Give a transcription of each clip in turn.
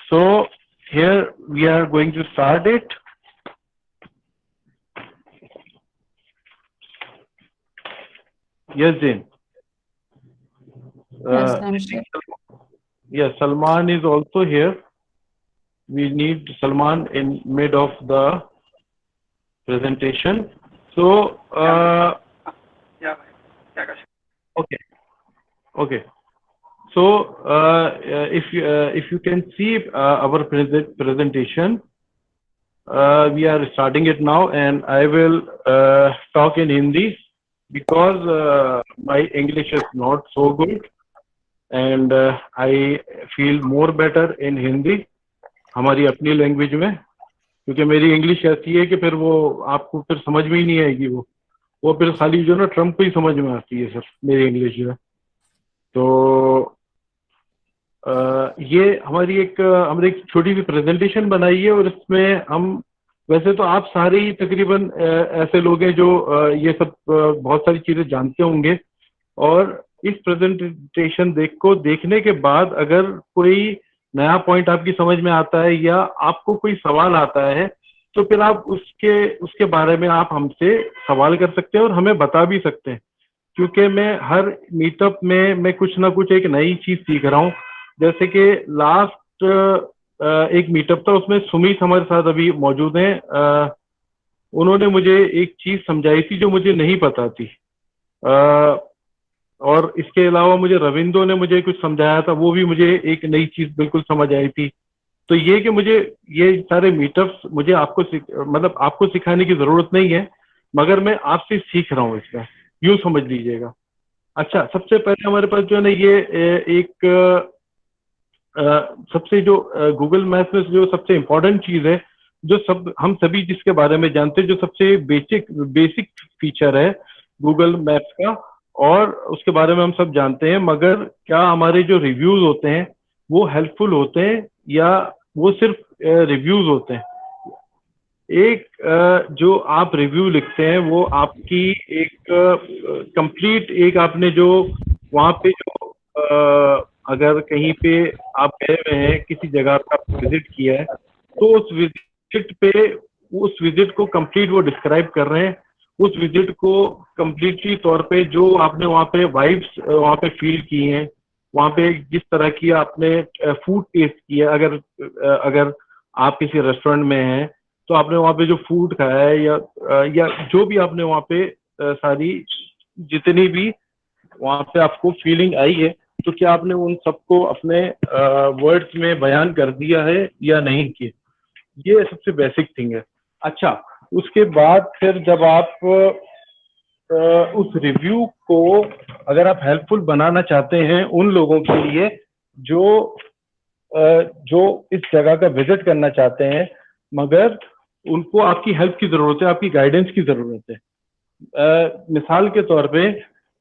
So here we are going to start it. Yes, Jane. Yes, I'm sure. Yes, Salman is also here. We need Salman in mid of the presentation. So, okay, okay. So, if you can see our presentation, we are starting it now, and I will talk in Hindi because my English is not so good, and I feel more better in Hindi, हमारी अपनी language में, क्योंकि मेरी English ऐसी है कि फिर वो आपको फिर समझ में ही नहीं आएगी, वो फिर खाली जो ना ट्रम्प को ही समझ में आती है सर, मेरी इंग्लिश जो है। तो ये हमने एक छोटी सी प्रेजेंटेशन बनाई है, और इसमें हम, वैसे तो आप सारे ही तकरीबन ऐसे लोग हैं जो ये सब बहुत सारी चीजें जानते होंगे, और इस प्रेजेंटेशन देखने के बाद अगर कोई नया पॉइंट आपकी समझ में आता है या आपको कोई सवाल आता है, तो फिर आप उसके बारे में आप हमसे सवाल कर सकते हैं और हमें बता भी सकते हैं, क्योंकि मैं हर मीटअप में मैं कुछ ना कुछ एक नई चीज सीख रहा हूँ। जैसे कि लास्ट एक मीटअप था, उसमें सुमित हमारे साथ अभी मौजूद हैं। उन्होंने मुझे एक चीज समझाई थी जो मुझे नहीं पता थी, और इसके अलावा मुझे रविंदो ने मुझे कुछ समझाया था, वो भी मुझे एक नई चीज बिल्कुल समझ आई थी। तो ये कि मुझे ये सारे मीटअप्स मुझे आपको सिखाने की जरूरत नहीं है, मगर मैं आपसे सीख रहा हूँ इसका, यूं समझ लीजिएगा। अच्छा, सबसे पहले हमारे पास जो है ना, ये एक सबसे जो गूगल मैप्स में जो सबसे इम्पोर्टेंट चीज है, जो हम सभी जिसके बारे में जानते हैं, जो सबसे बेसिक फीचर है गूगल मैप्स का, और उसके बारे में हम सब जानते हैं, मगर क्या हमारे जो रिव्यूज होते हैं वो हेल्पफुल होते हैं या वो सिर्फ रिव्यूज होते हैं? एक जो आप रिव्यू लिखते हैं वो आपकी एक कंप्लीट एक आपने जो वहाँ पे जो अगर कहीं पे आप गए हुए हैं, किसी जगह पे आप विजिट किया है, तो उस विजिट को कंप्लीट वो डिस्क्राइब कर रहे हैं। उस विजिट को कंप्लीटली तौर पे जो आपने वहाँ पे वाइब्स वहाँ पे फील की हैं, वहाँ पे जिस तरह की आपने फूड टेस्ट किया, अगर आप किसी रेस्टोरेंट में हैं तो आपने वहाँ पे जो फूड खाया है, या जो भी आपने वहाँ पे सारी जितनी भी वहाँ पे आपको फीलिंग आई है, तो क्या आपने उन सबको अपने वर्ड्स में बयान कर दिया है या नहीं किया? ये सबसे बेसिक थिंग है। अच्छा, उसके बाद फिर जब आप उस रिव्यू को अगर आप हेल्पफुल बनाना चाहते हैं उन लोगों के लिए जो इस जगह का विजिट करना चाहते हैं, मगर उनको आपकी हेल्प की जरूरत है, आपकी गाइडेंस की जरूरत है। मिसाल के तौर पे,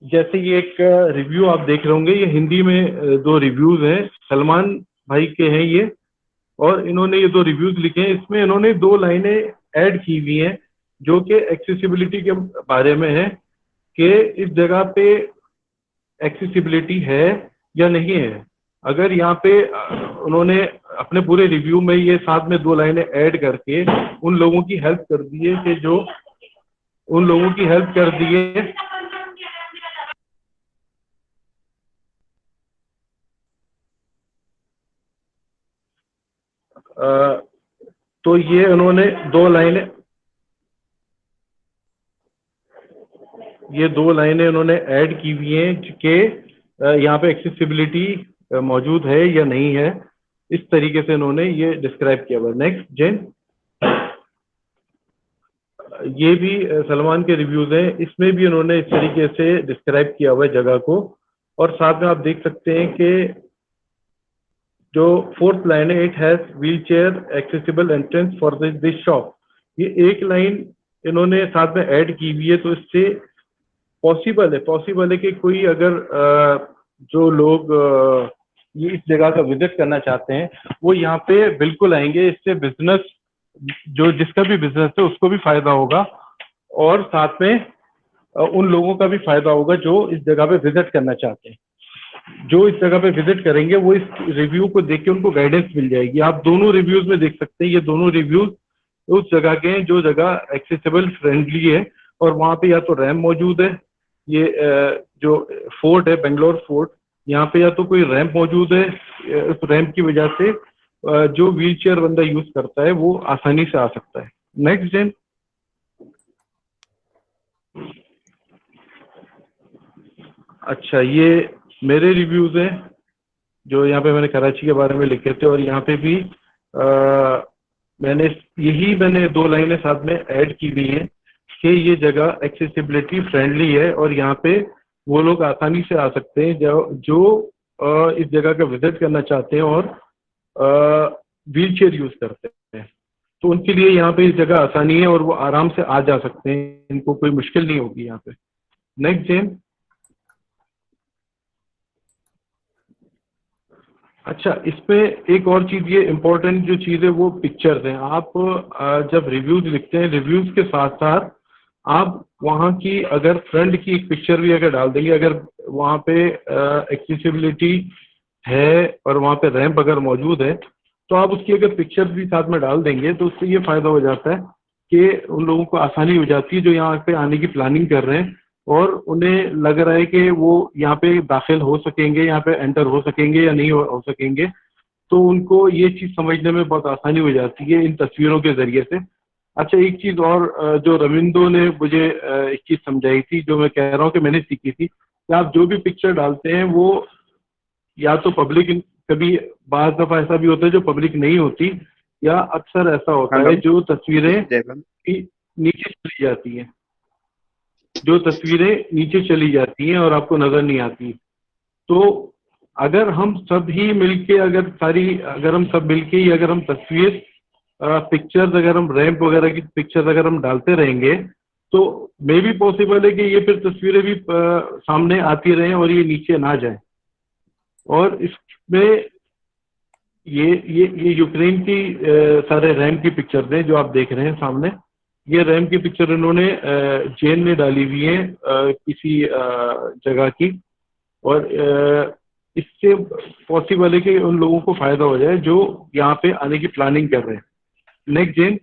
जैसे ये एक रिव्यू आप देख रहे होंगे, ये हिंदी में दो रिव्यूज हैं, सलमान भाई के हैं ये, और इन्होंने ये दो रिव्यूज लिखे हैं। इसमें इन्होंने दो लाइनें ऐड की हुई हैं जो कि एक्सेसिबिलिटी के बारे में है, कि इस जगह पे एक्सेसिबिलिटी है या नहीं है। अगर यहाँ पे उन्होंने अपने पूरे रिव्यू में ये साथ में दो लाइनें ऐड करके उन लोगों की हेल्प कर दी है, कि जो उन लोगों की हेल्प कर दी है तो ये उन्होंने दो लाइनें उन्होंने ऐड की हुई हैं कि यहाँ पे एक्सेसिबिलिटी मौजूद है या नहीं है। इस तरीके से उन्होंने ये डिस्क्राइब किया हुआ। नेक्स्ट जैन, ये भी सलमान के रिव्यूज हैं, इसमें भी उन्होंने इस तरीके से डिस्क्राइब किया हुआ है जगह को। और साथ में आप देख सकते हैं कि जो फोर्थ लाइन है, it has wheel chair accessible entrance for this shop, ये एक लाइन इन्होंने साथ में ऐड की हुई है। तो इससे पॉसिबल है कि कोई अगर जो लोग ये इस जगह का विजिट करना चाहते हैं वो यहाँ पे बिल्कुल आएंगे। इससे बिजनेस, जो जिसका भी बिजनेस है उसको भी फायदा होगा, और साथ में उन लोगों का भी फायदा होगा जो इस जगह पे विजिट करना चाहते हैं। जो इस जगह पे विजिट करेंगे वो इस रिव्यू को देख के उनको गाइडेंस मिल जाएगी। आप दोनों रिव्यूज में देख सकते हैं, ये दोनों रिव्यूज उस जगह के हैं जो जगह एक्सेसिबल फ्रेंडली है, और वहाँ पे या तो रैम मौजूद है, ये जो फोर्ट है बेंगलोर फोर्ट, यहाँ पे या तो कोई रैम्प मौजूद है, उस रैम्प की वजह से जो व्हील चेयर बंदा यूज करता है वो आसानी से आ सकता है। Next gen. अच्छा, ये मेरे रिव्यूज हैं जो यहाँ पे मैंने कराची के बारे में लिखे थे, और यहाँ पे भी मैंने 2 लाइनें साथ में ऐड की हुई हैं कि ये जगह एक्सेसिबिलिटी फ्रेंडली है, और यहाँ पे वो लोग आसानी से आ सकते हैं जो इस जगह का विजिट करना चाहते हैं और व्हील चेयर यूज करते हैं, तो उनके लिए यहाँ पे इस जगह आसानी है और वो आराम से आ जा सकते हैं, इनको कोई मुश्किल नहीं होगी यहाँ पे। Next gen. अच्छा, इसमें एक और चीज, ये इम्पोर्टेंट जो चीज है वो पिक्चर्स हैं। आप जब रिव्यूज लिखते हैं, रिव्यूज के साथ साथ आप वहाँ की अगर फ्रंट की एक पिक्चर भी अगर डाल देंगे, अगर वहाँ पे एक्सेसिबिलिटी है और वहाँ पे रैंप अगर मौजूद है, तो आप उसकी अगर पिक्चर्स भी साथ में डाल देंगे तो उससे ये फायदा हो जाता है कि उन लोगों को आसानी हो जाती है जो यहाँ पे आने की प्लानिंग कर रहे हैं और उन्हें लग रहा है कि वो यहाँ पे दाखिल हो सकेंगे, यहाँ पे एंटर हो सकेंगे या नहीं हो सकेंगे, तो उनको ये चीज़ समझने में बहुत आसानी हो जाती है इन तस्वीरों के जरिए से। अच्छा, एक चीज़ और जो रविंदो ने मुझे एक चीज़ समझाई थी, जो मैं कह रहा हूँ कि मैंने सीखी थी, कि आप जो भी पिक्चर डालते हैं वो या तो पब्लिक, कभी बाज दफ़ा ऐसा भी होता है जो पब्लिक नहीं होती, या अक्सर ऐसा होता हेलो। है जो तस्वीरें जयवन। नीचे चली जाती हैं, जो तस्वीरें नीचे चली जाती हैं और आपको नजर नहीं आती। तो अगर हम सब ही मिलके, अगर हम सब मिलके ही अगर हम तस्वीर पिक्चर्स, अगर हम रैंप वगैरह की पिक्चर्स अगर हम डालते रहेंगे, तो मे भी पॉसिबल है कि ये फिर तस्वीरें भी सामने आती रहें और ये नीचे ना जाए। और इसमें ये यूक्रेन की सारे रैम की पिक्चर्स हैं जो आप देख रहे हैं सामने। ये रैम की पिक्चर इन्होंने जेन में डाली हुई है किसी जगह की, और इससे पॉसिबल है कि उन लोगों को फायदा हो जाए जो यहाँ पे आने की प्लानिंग कर रहे हैं। Next gen.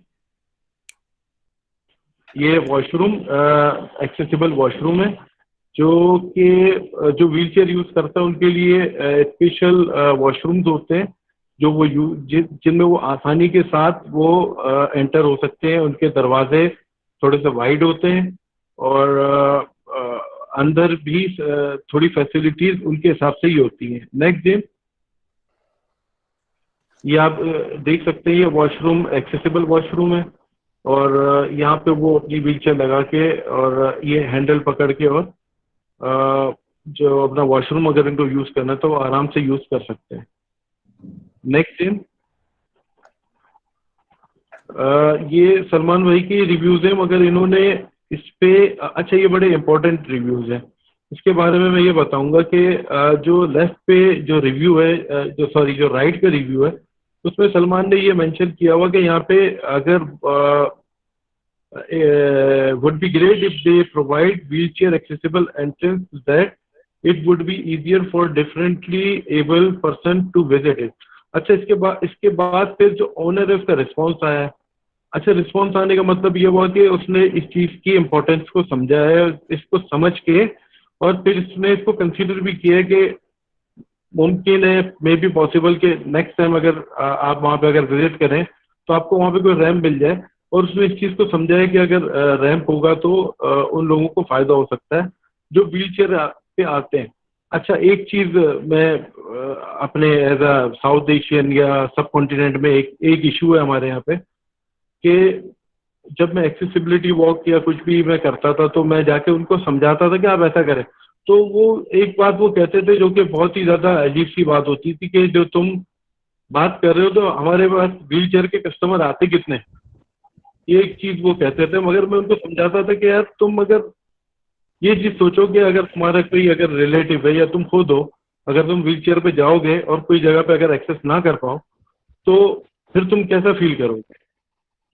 ये वॉशरूम, एक्सेसिबल वॉशरूम है जो कि जो व्हील चेयर यूज करता है उनके लिए स्पेशल वॉशरूम्स होते हैं, जो वो जिनमें वो आसानी के साथ वो एंटर हो सकते हैं। उनके दरवाजे थोड़े से वाइड होते हैं और अंदर भी थोड़ी फैसिलिटीज उनके हिसाब से ही होती हैं। Next day. ये आप देख सकते हैं, ये वॉशरूम एक्सेसिबल वॉशरूम है, और यहाँ पे वो अपनी व्हीलचेयर लगा के और ये हैंडल पकड़ के और जो अपना वॉशरूम अगर इनको यूज करना है तो वो आराम से यूज कर सकते हैं। नेक्स्ट दिन। ये सलमान भाई की रिव्यूज हैं, मगर इन्होंने इस पे अच्छा, ये बड़े इंपॉर्टेंट रिव्यूज हैं। इसके बारे में मैं ये बताऊंगा कि जो लेफ्ट पे जो रिव्यू है, जो राइट पे रिव्यू है, उसमें सलमान ने ये मेंशन किया हुआ कि यहाँ पे अगर would be great if they provide wheelchair accessible entrance that it would be easier for differently able person to visit it। अच्छा, इसके बाद फिर जो ओनर है उसका रिस्पॉन्स आया है। अच्छा, रिस्पॉन्स आने का मतलब ये हुआ कि उसने इस चीज़ की इम्पोर्टेंस को समझा है, इसको समझ के, और फिर इसने इसको कंसीडर भी किया है कि मुमकिन है, मे बी पॉसिबल कि नेक्स्ट टाइम अगर आप वहाँ पे अगर विजिट करें तो आपको वहाँ पे कोई रैम्प मिल जाए, और उसने इस चीज़ को समझा है कि अगर रैम्प होगा तो उन लोगों को फायदा हो सकता है जो व्हील चेयर पे आते हैं। अच्छा, एक चीज़ मैं अपने एज अ साउथ एशियन या सब कॉन्टिनेंट में एक इशू है हमारे यहाँ पे कि जब मैं एक्सेसिबिलिटी वॉक या कुछ भी मैं करता था तो मैं जाके उनको समझाता था कि आप ऐसा करें, तो वो एक बात वो कहते थे जो कि बहुत ही ज्यादा अजीब सी बात होती थी कि जो तुम बात कर रहे हो तो हमारे पास व्हील चेयर के कस्टमर आते कितने, ये एक चीज वो कहते थे। मगर मैं उनको समझाता था कि यार तुम अगर ये चीज सोचो कि अगर तुम्हारा कोई अगर रिलेटिव है या तुम खुद हो, अगर तुम व्हील चेयर पे जाओगे और कोई जगह पे अगर एक्सेस ना कर पाओ तो फिर तुम कैसा फील करोगे।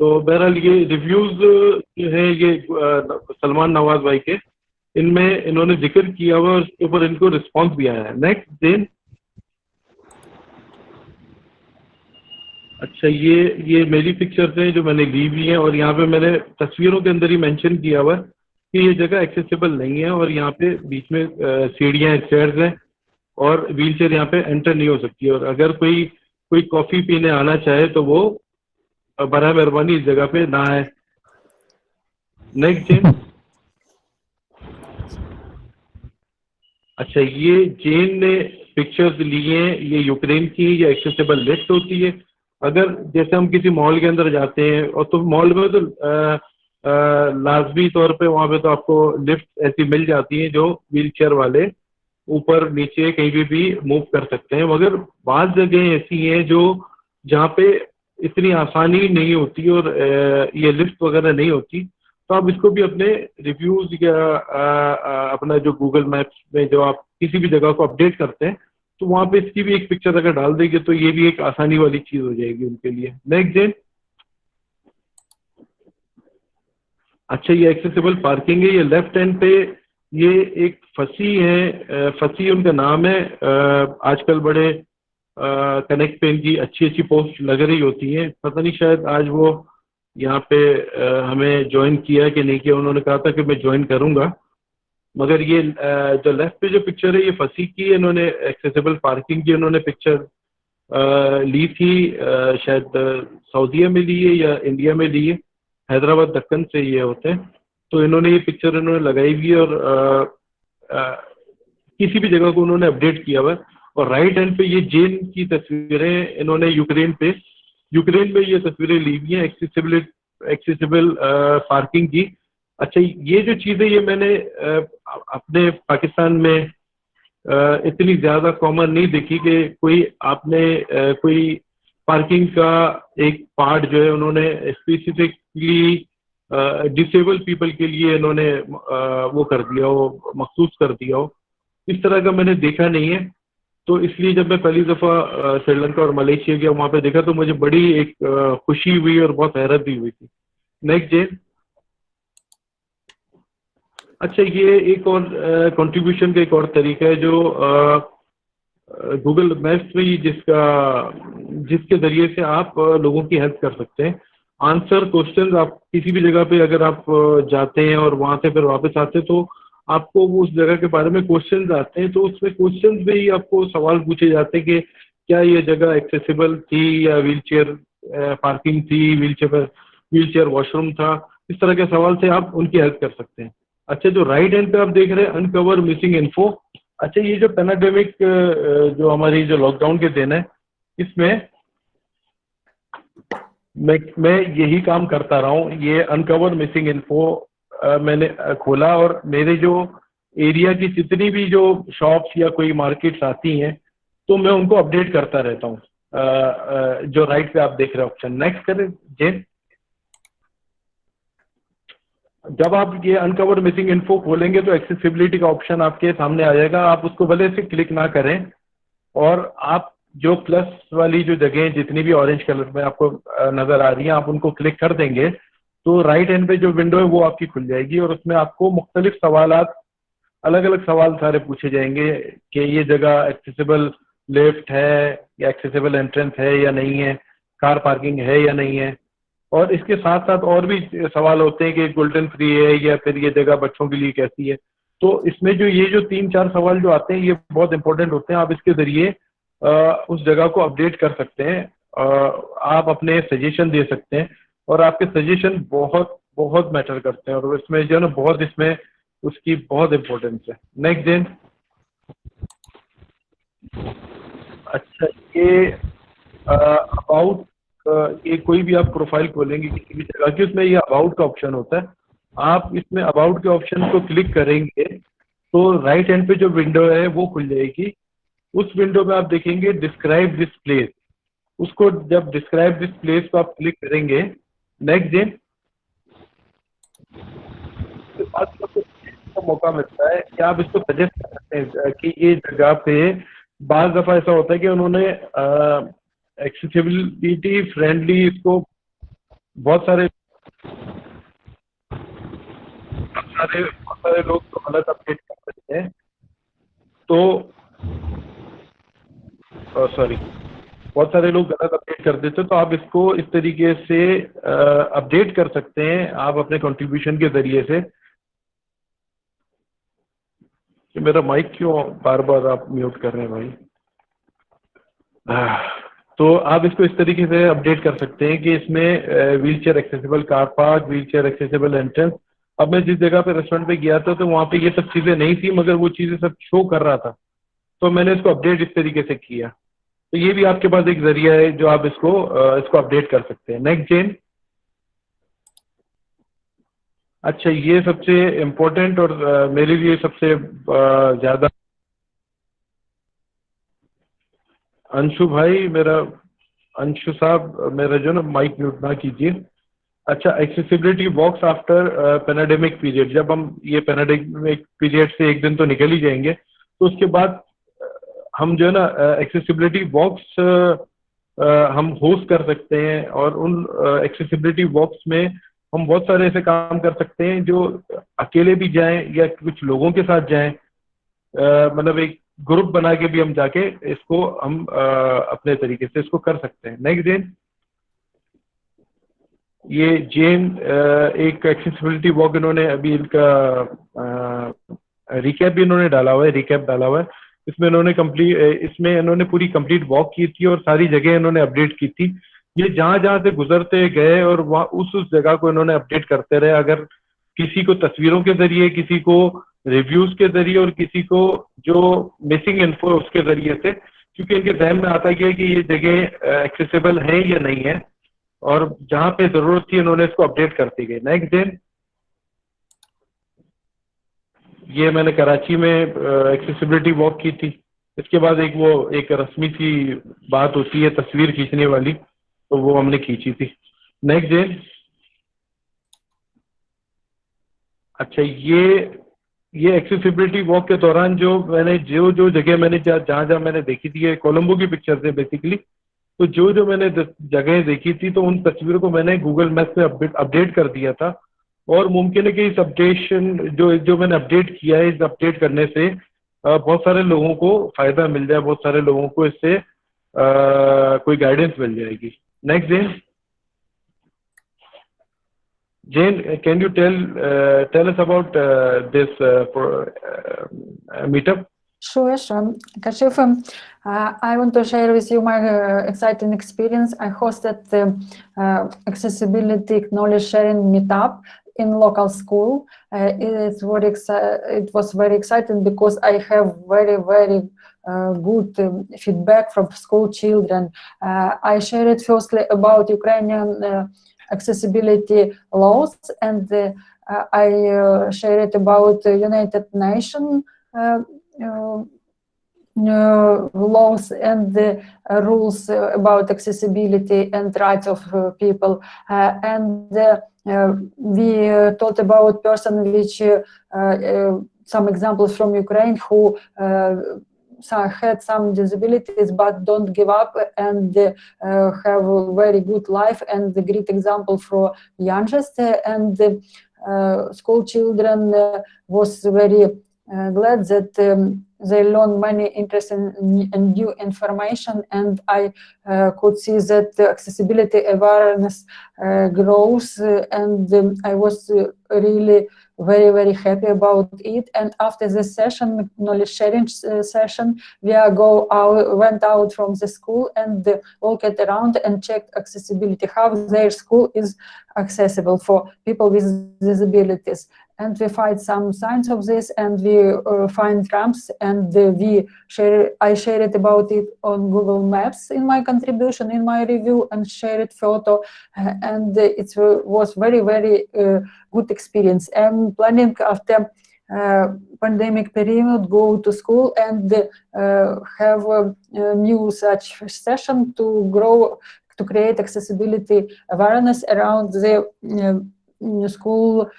तो बहरहाल ये रिव्यूज जो है ये सलमान नवाज भाई के, इनमें इन्होंने जिक्र किया हुआ और उसके ऊपर इनको रिस्पॉन्स भी आया है। नेक्स्ट देन, अच्छा ये मेरी पिक्चर्स हैं जो मैंने ली हुई हैं, और यहाँ पे मैंने तस्वीरों के अंदर ही मेंशन किया हुआ है कि ये जगह एक्सेसिबल नहीं है, और यहाँ पे बीच में सीढ़ियाँ, स्टेयर्स हैं, और व्हील चेयर यहाँ पे एंटर नहीं हो सकती है। और अगर कोई कोई कॉफ़ी पीने आना चाहे तो वो बराए मेहरबानी इस जगह पे ना आए। नेक्स्ट जेन, अच्छा ये जेन ने पिक्चर्स लिए हैं, ये यूक्रेन की, ये एक्सेसिबल लिफ्ट होती है। अगर जैसे हम किसी मॉल के अंदर जाते हैं, और तो मॉल में तो लाजमी तौर पे वहाँ पे तो आपको लिफ्ट ऐसी मिल जाती है जो व्हील चेयर वाले ऊपर नीचे कहीं भी मूव कर सकते हैं, मगर बाज़ जगह ऐसी हैं जो जहाँ पे इतनी आसानी नहीं होती और ये लिफ्ट वगैरह नहीं होती। तो आप इसको भी अपने रिव्यूज या अपना जो गूगल मैप्स में जो आप किसी भी जगह को अपडेट करते हैं, तो वहाँ पे इसकी भी एक पिक्चर अगर डाल देंगे तो ये भी एक आसानी वाली चीज हो जाएगी उनके लिए। नेक्स्ट जेन, अच्छा ये एक्सेसिबल पार्किंग है, ये लेफ्ट हैंड पे ये एक फसी है, फसी उनका नाम है। आजकल बड़े कनेक्ट पे इनकी अच्छी अच्छी पोस्ट लग रही होती हैं, पता नहीं शायद आज वो यहाँ पे हमें ज्वाइन किया कि नहीं किया। उन्होंने कहा था कि मैं ज्वाइन करूंगा, मगर ये जो लेफ्ट पे जो पिक्चर है ये फंसी की है। इन्होंने एक्सेसिबल पार्किंग की उन्होंने पिक्चर ली थी, शायद सऊदीया में ली है या इंडिया में ली है, हैदराबाद दक्कन से ये होते हैं। तो इन्होंने ये पिक्चर इन्होंने लगाई हुई है, और किसी भी जगह को उन्होंने अपडेट किया हुआ है। और राइट हैंड पे ये जेन की तस्वीरें इन्होंने यूक्रेन में ये तस्वीरें ली हुई हैं एक्सेसिबल पार्किंग की। अच्छा ये जो चीज़ें ये मैंने अपने पाकिस्तान में इतनी ज़्यादा कॉमन नहीं देखी कि कोई आपने कोई पार्किंग का एक पार्ट जो है उन्होंने स्पेसिफिकली डिसेबल पीपल के लिए इन्होंने वो कर दिया हो, मखसूस कर दिया हो। इस तरह का मैंने देखा नहीं है। तो इसलिए जब मैं पहली दफ़ा श्रीलंका और मलेशिया गया, वहाँ पे देखा तो मुझे बड़ी एक खुशी हुई और बहुत हैरत भी हुई थी। नेक्स्ट डे, अच्छा ये एक और कंट्रीब्यूशन का एक और तरीका है जो गूगल मैप्स में ही जिसके ज़रिए से आप लोगों की हेल्प कर सकते हैं। आंसर क्वेश्चंस, आप किसी भी जगह पे अगर आप जाते हैं और वहाँ से फिर वापस आते हैं तो आपको वो उस जगह के बारे में क्वेश्चंस आते हैं, तो उसमें क्वेश्चंस में ही आपको सवाल पूछे जाते हैं कि क्या ये जगह एक्सेसिबल थी या व्हील चेयर पार्किंग थी, व्हील चेयर वॉशरूम था। इस तरह के सवाल से आप उनकी हेल्प कर सकते हैं। अच्छा जो राइट हैंड पे आप देख रहे हैं अनकवर मिसिंग इन्फो, अच्छा ये जो पेनाडेमिक जो हमारी जो लॉकडाउन के दिन है, इसमें मैं यही काम करता रहा हूँ। ये अनकवर मिसिंग इन्फो मैंने खोला, और मेरे जो एरिया की जितनी भी जो शॉप्स या कोई मार्केट्स आती हैं तो मैं उनको अपडेट करता रहता हूँ। जो राइट पे आप देख रहे हैं ऑप्शन, नेक्स्ट करें जेन। जब आप ये अनकवर मिसिंग इन्फो खोलेंगे तो एक्सेसिबिलिटी का ऑप्शन आपके सामने आ जाएगा। आप उसको भले से क्लिक ना करें, और आप जो प्लस वाली जो जगह जितनी भी ऑरेंज कलर में आपको नजर आ रही है, आप उनको क्लिक कर देंगे तो राइट हैंड पे जो विंडो है वो आपकी खुल जाएगी, और उसमें आपको मुख्तलिफ सवालात, अलग अलग सवाल सारे पूछे जाएंगे कि ये जगह एक्सेसिबल लिफ्ट है या एक्सेसिबल एंट्रेंस है या नहीं है, कार पार्किंग है या नहीं है। और इसके साथ साथ और भी सवाल होते हैं कि गोल्डन फ्री है या फिर ये जगह बच्चों के लिए कैसी है। तो इसमें जो ये जो 3-4 सवाल जो आते हैं ये बहुत इंपॉर्टेंट होते हैं। आप इसके ज़रिए उस जगह को अपडेट कर सकते हैं, आप अपने सजेशन दे सकते हैं, और आपके सजेशन बहुत बहुत मैटर करते हैं, और इसमें जो है ना बहुत इसमें उसकी बहुत इम्पोर्टेंस है। नेक्स्ट दिन, अच्छा ये अबाउट, ये कोई भी आप प्रोफाइल खोलेंगे किसी भी जगह की, उसमें ये अबाउट का ऑप्शन होता है। आप इसमें अबाउट के ऑप्शन को क्लिक करेंगे तो राइट हैंड पे जो विंडो है वो खुल जाएगी। उस विंडो में आप देखेंगे डिस्क्राइब दिस प्लेस, उसको जब डिस्क्राइब दिस प्लेस को आप क्लिक करेंगे, नेक्स्ट दिन के बाद आपको मौका मिलता है कि आप इसको सजेस्ट कर सकते हैं कि ये जगह पे बाज़ दफ़ा ऐसा होता है कि उन्होंने एक्सेसिबिलिटी फ्रेंडली इसको बहुत सारे सारे लोग तो गलत अपडेट कर देते हैं, तो सॉरी, बहुत सारे लोग गलत अपडेट कर देते हैं। तो आप इसको इस तरीके से अपडेट कर सकते हैं आप अपने कंट्रीब्यूशन के जरिए से। कि मेरा माइक क्यों बार बार आप म्यूट कर रहे हैं भाई? तो आप इसको इस तरीके से अपडेट कर सकते हैं कि इसमें wheel chair accessible car park, wheel chair accessible entrance. अब मैं जिस जगह पे रेस्टोरेंट पे गया था तो वहाँ पे ये सब चीज़ें नहीं थी, मगर वो चीज़ें सब शो कर रहा था, तो मैंने इसको अपडेट इस तरीके से किया। तो ये भी आपके पास एक जरिया है जो आप इसको अपडेट कर सकते हैं। Next gen. अच्छा, ये सबसे इम्पोर्टेंट और मेरे लिए सबसे ज़्यादा, अंशु भाई मेरा, अंशु साहब मेरा जो ना माइक म्यूट ना कीजिए। अच्छा, एक्सेसिबिलिटी वॉक्स आफ्टर पेनाडेमिक पीरियड। जब हम ये पेनाडेमिक पीरियड से एक दिन तो निकल ही जाएंगे, तो उसके बाद हम जो है ना एक्सेसिबिलिटी वॉक्स हम होस्ट कर सकते हैं। और उन एक्सेसिबिलिटी वॉक्स में हम बहुत सारे ऐसे काम कर सकते हैं जो अकेले भी जाएं या कुछ लोगों के साथ जाएं, मतलब एक ग्रुप बना के भी हम जाके इसको हम अपने तरीके से इसको कर सकते हैं। Next gen. ये जेन एक एक्सेसिबिलिटी वॉक इन्होंने अभी इनका रिकैप भी इन्होंने डाला हुआ है, रिकैप डाला हुआ है। इसमें इन्होंने पूरी कंप्लीट वॉक की थी और सारी जगह इन्होंने अपडेट की थी। ये जहां जहां से गुजरते गए और वहाँ उस जगह को इन्होंने अपडेट करते रहे। अगर किसी को तस्वीरों के जरिए, किसी को रिव्यूज के जरिए और किसी को जो मिसिंग इन्फो उसके जरिए से, क्योंकि इनके जहन में आता गया कि ये जगह एक्सेसिबल है या नहीं है, और जहां पे जरूरत थी इन्होंने इसको अपडेट करती गई। Next day. ये मैंने कराची में एक्सेसिबिलिटी वॉक की थी। इसके बाद एक रस्मी सी बात होती है तस्वीर खींचने वाली, तो वो हमने खींची थी। Next day. अच्छा, ये एक्सेसिबिलिटी वॉक के दौरान जो जो जगह मैंने जहाँ जहाँ मैंने देखी थी, ये कोलंबो की पिक्चर्स है बेसिकली। तो जो जो मैंने जगह देखी थी तो उन तस्वीरों को मैंने गूगल मैप पे अपडेट कर दिया था। और मुमकिन है कि इस अपडेशन जो जो मैंने अपडेट किया है, इस अपडेट करने से बहुत सारे लोगों को फायदा मिल जाए, बहुत सारे लोगों को इससे कोई गाइडेंस मिल जाएगी। Next day. Jane, can you tell us about this meetup? Sure. Kashif, I want to share with you my exciting experience. I hosted the accessibility knowledge sharing meetup in local school. It was very exciting because I have very good feedback from school children. I shared firstly about Ukrainian accessibility laws, and I shared about United Nations laws and rules about accessibility and rights of people, and we talked about person which some examples from Ukraine who had some disabilities but don't give up and have a very good life, and a great example for youngest, and school children was very glad that they learn many interesting and new information, and I could see that the accessibility awareness grows, and I was really very happy about it. And after the session, knowledge sharing session, we went out from the school and walked around and checked accessibility, how their school is accessible for people with disabilities. And we find some signs of this, and we find ramps, and I shared about it on Google Maps in my contribution, in my review, and shared photo, and it was very good experience. I'm planning after pandemic period go to school and have a new such session to create accessibility awareness around the school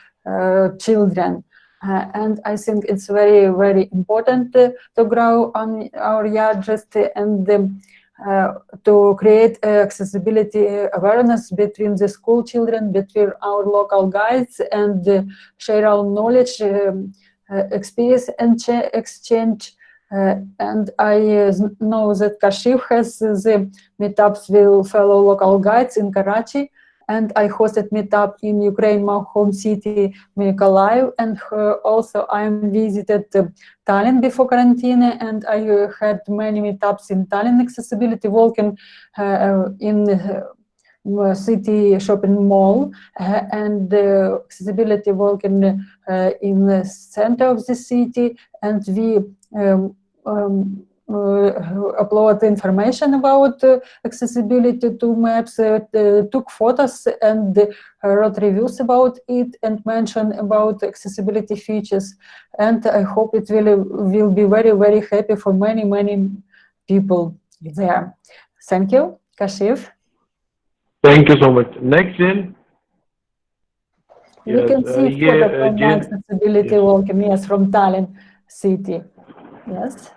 children. And I think it's very important to grow on our yard, and to create accessibility awareness between the school children, between our local guides, and share our knowledge, experience and exchange. And I know that Kashif has the meetups with fellow local guides in Karachi, and I hosted meetup in Ukraine, my home city, Mykolaiv, and also I visited Tallinn before quarantine, and I had many meetups in Tallinn accessibility, walking in city shopping mall, and accessibility walking in the center of the city, and we upload information about accessibility to maps, took photos and wrote reviews about it, and mentioned about accessibility features. And I hope it will be very, very happy for many, many people there. Thank you, Kashif. Thank you so much. Next, Jane. You can see photo from my accessibility walking, yes, from Tallinn city. Yes.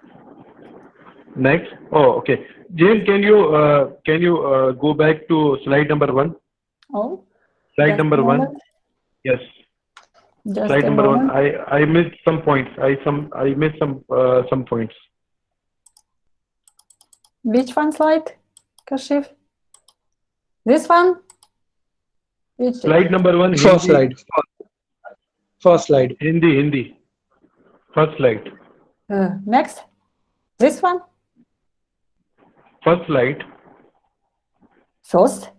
Next. Oh, okay. Jane, can you go back to slide number 1? Oh. Slide number 1. Yes. Just slide number 1. I missed some points. I missed some points. Which one slide, Kashif? This one? Which? Slide number 1. First slide. First slide. Hindi. First slide. Next. This one? First slide. First.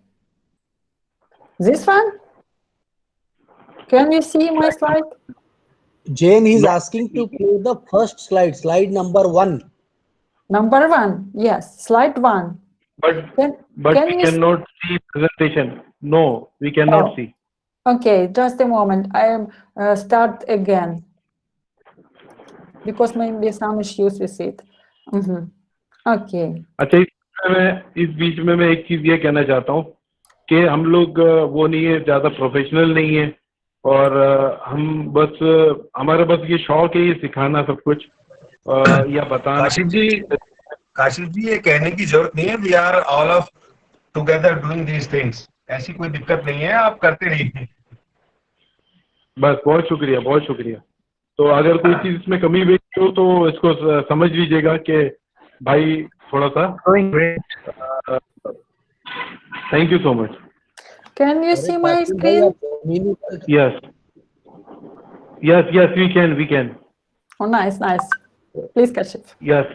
This one? Can you see my slide? Jane is asking to play the first slide, slide number 1. Number 1, yes, slide 1. But we cannot see presentation. No, we cannot see. Okay, just a moment. I am start again because maybe some issues with it. Okay. अच्छा, इस बीच में मैं एक चीज ये कहना चाहता हूँ कि हम लोग वो नहीं है, ज्यादा प्रोफेशनल नहीं है, और हम बस हमारा बस ये शौक है ये सिखाना सब कुछ या बताना। काशिफ जी ये कहने की जरूरत नहीं है, we are all of together doing these things, ऐसी कोई दिक्कत नहीं है, आप करते रहिए। बस बहुत शुक्रिया। तो अगर कोई चीज इसमें कमी बेची हो तो इसको समझ लीजिएगा कि भाई थोड़ा सा। Thank you so much. Can you see my screen? Yes, we can. Oh, nice. Please, Kashif. Yes.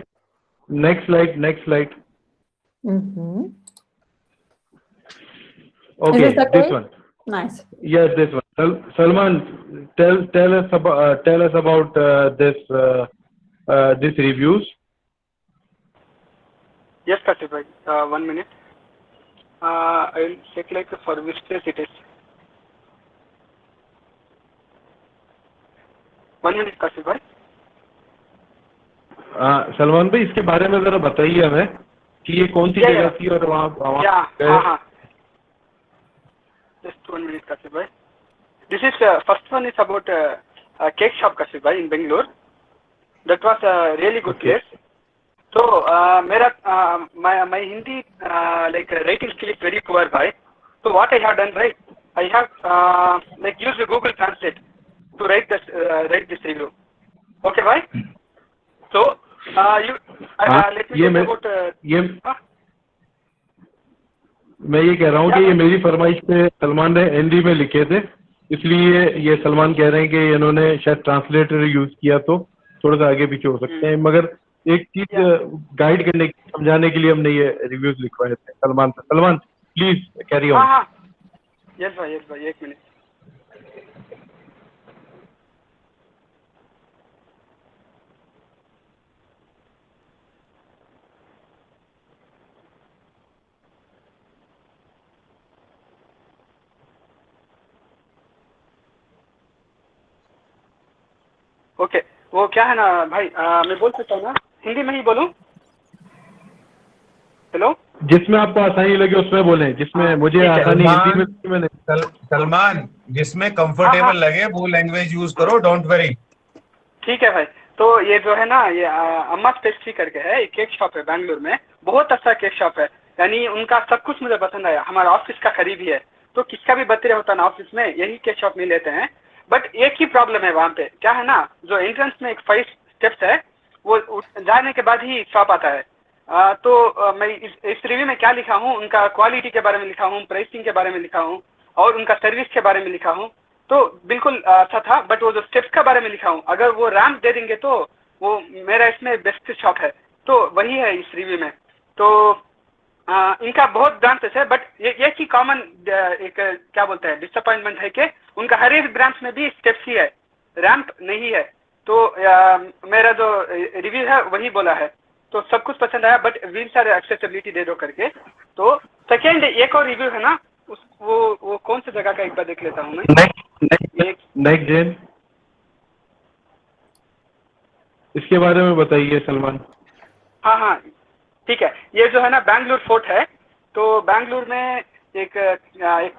Next slide. Okay, this one. Nice. Yes, this one. Salman, tell us about this reviews. Yes, Kashif bhai. 1 minute. I'll check like for which place it is. 1 minute, Kashif bhai. Salman भाई इसके बारे में जरा बताइए हमें कि ये कौन सी जगह थी और वहाँ Just 1 minute, Kashif bhai. This is first one is about a cake shop, Kashif bhai, in Bangalore. That was a really good place. So my Hindi like writing skill is very poor, bhai. So what I have done, right? I have like used Google Translate to write this review. Okay, bhai. So let me talk about मैं ये कह रहा हूँ कि ये मेरी फरमाइश पे सलमान ने हिंदी में लिखे थे, इसलिए ये सलमान कह रहे हैं कि इन्होंने शायद ट्रांसलेटर यूज किया तो थोड़ा सा आगे पीछे हो सकते हैं, मगर एक चीज गाइड करने समझाने के लिए हमने ये रिव्यूज लिखवाए थे सलमान से। Salman please carry on. Yes भाई 1 मिनट। ओके, वो क्या है ना भाई, मैं बोल सकता हूँ ना, हिंदी में ही बोलूं? हेलो, जिसमें आपको आसानी लगे उसमें बोलें, जिसमें मुझे आसानी हिंदी में सलमान जिसमें कंफर्टेबल लगे वो लैंग्वेज यूज करो, डोंट वरी। ठीक है भाई। तो ये जो है ना, ये अम्मा पेस्ट्री करके है, एक केक शॉप है बैंगलोर में, बहुत अच्छा केक शॉप है, यानी उनका सब कुछ मुझे पसंद आया। हमारा ऑफिस का करीब ही है, तो किसका भी बर्थडे होता है ना ऑफिस में, यही केक शॉप में लेते हैं। बट एक ही प्रॉब्लम है वहाँ पे, क्या है ना, जो एंट्रेंस में एक 5 स्टेप्स है, वो जाने के बाद ही शॉप आता है। मैं इस रिव्यू में क्या लिखा हूँ, उनका क्वालिटी के बारे में लिखा हूँ, प्राइसिंग के बारे में लिखा हूँ, और उनका सर्विस के बारे में लिखा हूँ। तो बिल्कुल अच्छा था, बट वो जो स्टेप्स के बारे में लिखा हूँ, अगर वो रैम्प दे देंगे तो वो मेरा इसमें बेस्ट शॉप है, तो वही है इस रिव्यू में। तो इनका बहुत ब्रांचेस है, बट ये की कॉमन एक क्या बोलते हैं डिसअपॉइंटमेंट है कि उनका हर एक ब्रांच में भी स्टेप्स ही है, रैंप नहीं है। तो मेरा जो रिव्यू है वही बोला है, तो सब कुछ पसंद आया, बट व्हील चेयर एक्सेसिबिलिटी दे दो करके। तो सेकेंड एक और रिव्यू है ना, वो कौन सी जगह का एक बार देख लेता हूँ मैं। नेक्स्ट जेन, इसके बारे में बताइए सलमान। हाँ ठीक है। ये जो है ना बैंगलोर फोर्ट है, तो बैंगलोर में एक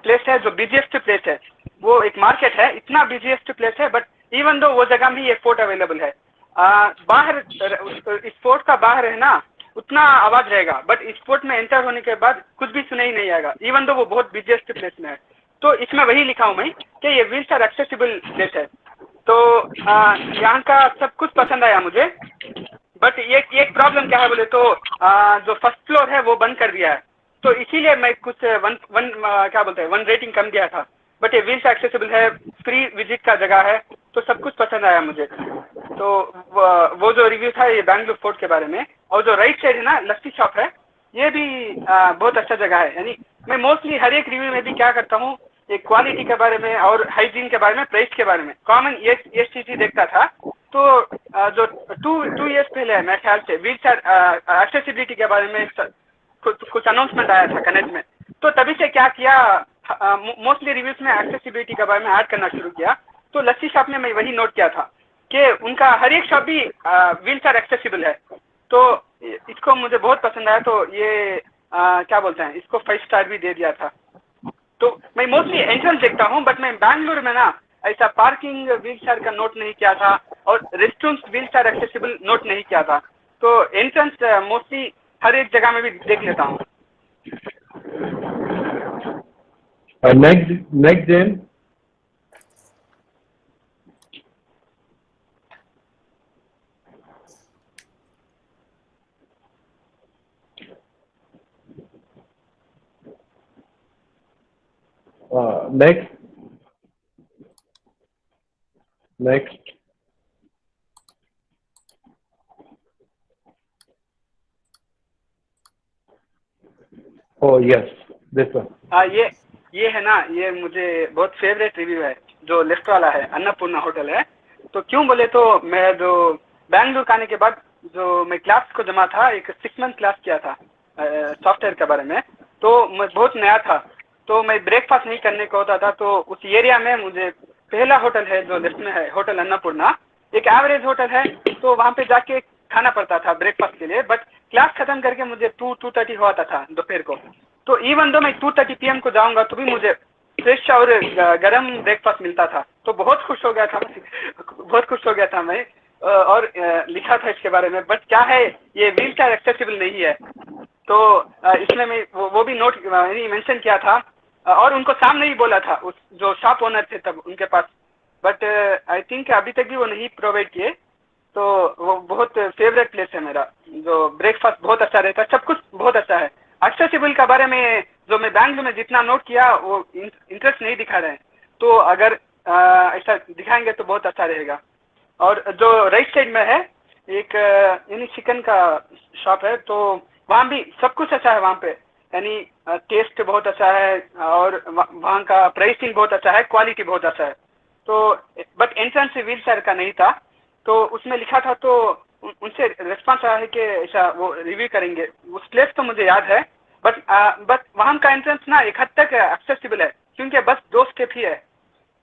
प्लेस है जो बिजिएस्ट प्लेस है, वो एक मार्केट है, इतना बिजिएस्ट प्लेस है, बट इवन दो वो जगह में ये फोर्ट अवेलेबल है। बाहर इस फोर्ट का बाहर है ना उतना आवाज रहेगा, बट इस फोर्ट में एंटर होने के बाद कुछ भी सुनाई नहीं आएगा, इवन दो वो बहुत बिजिएस्ट प्लेस में है। तो इसमें वही लिखा हूँ मैं कि ये व्हील चेयर एक्सेसिबल प्लेस है। तो यहाँ का सब कुछ पसंद आया मुझे, बट ये एक प्रॉब्लम क्या है बोले तो जो फर्स्ट फ्लोर है वो बंद कर दिया है, तो इसीलिए मैं कुछ क्या बोलते हैं 1 रेटिंग कम दिया था। बट ये व्हील चेयर एक्सेसिबल है, फ्री विजिट का जगह है, तो सब कुछ पसंद आया मुझे। तो वो जो रिव्यू था ये बैंगलोर फोर्ट के बारे में। और जो राइट साइड है ना लस्सी शॉप है, ये भी बहुत अच्छा जगह है। यानी मैं मोस्टली हर एक रिव्यू में भी क्या करता हूँ, एक क्वालिटी के बारे में और हाइजीन के बारे में, प्राइस के बारे में कॉमन ये चीज ही देखता था। तो जो 2 इयर्स पहले मेरे ख्याल से व्हील चेयर एक्सेसिबिलिटी के बारे में कुछ अनाउंसमेंट आया था कनेक्ट में, तो तभी से क्या किया, मोस्टली रिव्यूज में एक्सेसिबिलिटी के बारे में ऐड करना शुरू किया। तो लस्सी शॉप में मैं वही नोट किया था कि उनका हर एक शॉप भी व्हील चेयर एक्सेसिबल है, तो इसको मुझे बहुत पसंद आया। तो ये क्या बोलते हैं, इसको 5 स्टार भी दे दिया था। तो मैं मोस्टली एंट्रेंस देखता हूँ, बट मैं बैंगलोर में ना ऐसा पार्किंग व्हील चेयर का नोट नहीं किया था और restaurant wheel chair accessible note नहीं किया था। तो एंट्रेंस मोस्टली हर एक जगह में भी देख लेता हूँ। Next gen, next oh yes this one. ये है ना, ये मुझे बहुत फेवरेट रिव्यू है, जो लेफ्ट वाला है, अन्नपूर्णा होटल है। तो क्यों बोले तो मैं जो बैंगलोर आने के बाद जो मैं क्लास को जमा था, एक 6 मंथ क्लास किया था सॉफ्टवेयर के बारे में, तो मैं बहुत नया था, तो मैं ब्रेकफास्ट नहीं करने को होता था। तो उस एरिया में मुझे पहला होटल है जो लेफ्ट में है, होटल अन्नपूर्णा, एक एवरेज होटल है, तो वहाँ पे जाके खाना पड़ता था ब्रेकफास्ट के लिए। बट क्लास खत्म करके मुझे 2:30 हुआ था दोपहर को, तो इवन दो मैं 2:30 PM को जाऊंगा तो भी मुझे फ्रेश और गरम ब्रेकफास्ट मिलता था। तो बहुत खुश हो गया था बहुत खुश हो गया था मैं, और लिखा था इसके बारे में। बट क्या है, ये व्हील चेयर एक्सेसिबल नहीं है, तो इसमें मैं वो भी नोट मेंशन किया था, और उनको सामने ही बोला था उस जो शॉप ओनर थे तब उनके पास। बट आई थिंक अभी तक भी वो नहीं प्रोवाइड किए। तो वो बहुत फेवरेट प्लेस है मेरा, जो ब्रेकफास्ट बहुत अच्छा रहता है, सब कुछ बहुत अच्छा है। एक्सेसिबल के बारे में जो मैं बैंगलोर में जितना नोट किया वो इंटरेस्ट नहीं दिखा रहे हैं, तो अगर ऐसा दिखाएंगे तो बहुत अच्छा रहेगा। और जो राइट साइड में है एक यानी चिकन का शॉप है, तो वहाँ भी सब कुछ अच्छा है वहाँ पे, यानी टेस्ट बहुत अच्छा है और वहाँ का प्राइसिंग बहुत अच्छा है, क्वालिटी बहुत अच्छा है। तो बट एंट्रेंस व्हील चेयर का नहीं था, तो उसमें लिखा था, तो उनसे रिस्पांस आया है कि ऐसा वो रिव्यू करेंगे। उस प्लेस तो मुझे याद है, बट वहाँ का एंट्रेंस ना एक हद तक एक्सेसिबल है, क्योंकि बस 2 स्टेप ही है,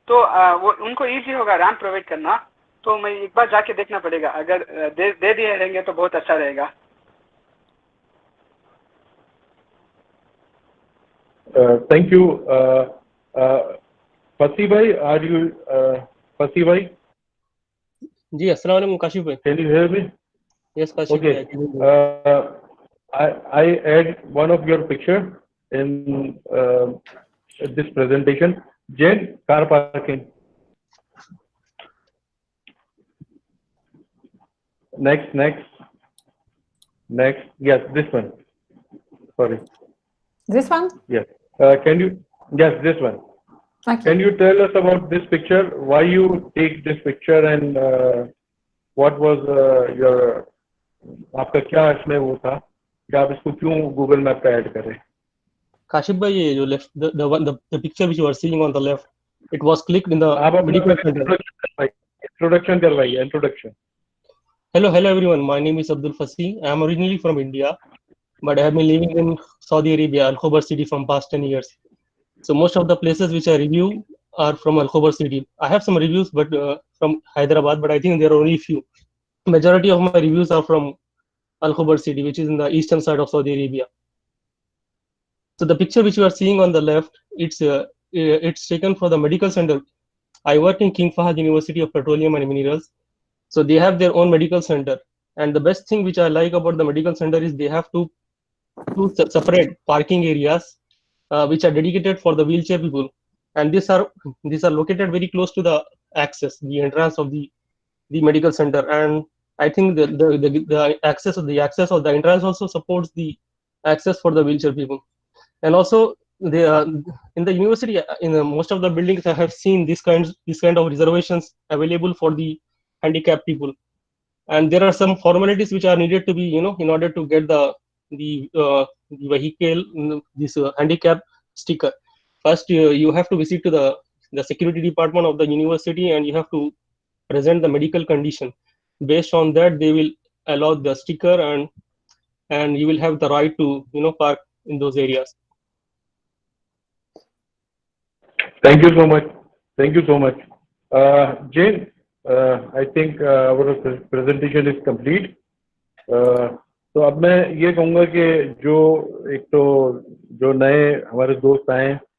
तो वो उनको इजी होगा रैंप प्रोवाइड करना। तो मैं एक बार जाके देखना पड़ेगा, अगर दे दिए रहेंगे तो बहुत अच्छा रहेगा। थैंक यू फसी भाई, आर यू फसी भाई? जी अस्सलाम वालेकुम काशिफ भाई। Can you hear me? Yes Kashif okay, भाई। I add one of your picture in this presentation. Jane, car parking. Next. Yes, this one. Sorry. This one? Yes. Yes, this one. Okay. Can you tell us about this picture? Why you take this picture and what was your आपका क्या इसमें वो था कि आप इसको क्यों Google map पे ऐड करें? Kashif bhai, ye jo left the picture which you are seeing on the left, it was clicked in the आप अपना medical center. Introduction Hello everyone. My name is Abdul Fasih. I am originally from India, but I have been living in Saudi Arabia, Al Khobar city, from past 10 years. So most of the places which I review are from Al Khobar city. I have some reviews, but from Hyderabad, but I think there are only few. Majority of my reviews are from Al Khobar city, which is in the eastern side of Saudi Arabia. So the picture which you are seeing on the left, it's taken for the medical center. I work in King Fahd University of Petroleum and Minerals. So they have their own medical center. And the best thing which I like about the medical center is they have two separate parking areas which are dedicated for the wheelchair people. And these are located very close to the access, the entrance of the medical center. And I think the access of the entrance also supports the access for the wheelchair people. And also in the university, in most of the buildings, I have seen this kind of reservations available for the handicapped people. And there are some formalities which are needed to be, in order to get the vehicle, this handicap sticker. First, you have to visit to the security department of the university, and you have to present the medical condition. Based on that, they will allow the sticker, and you will have the right to park in those areas. Thank you so much. Jane, I think our presentation is complete. तो अब मैं ये कहूँगा कि जो नए हमारे दोस्त आए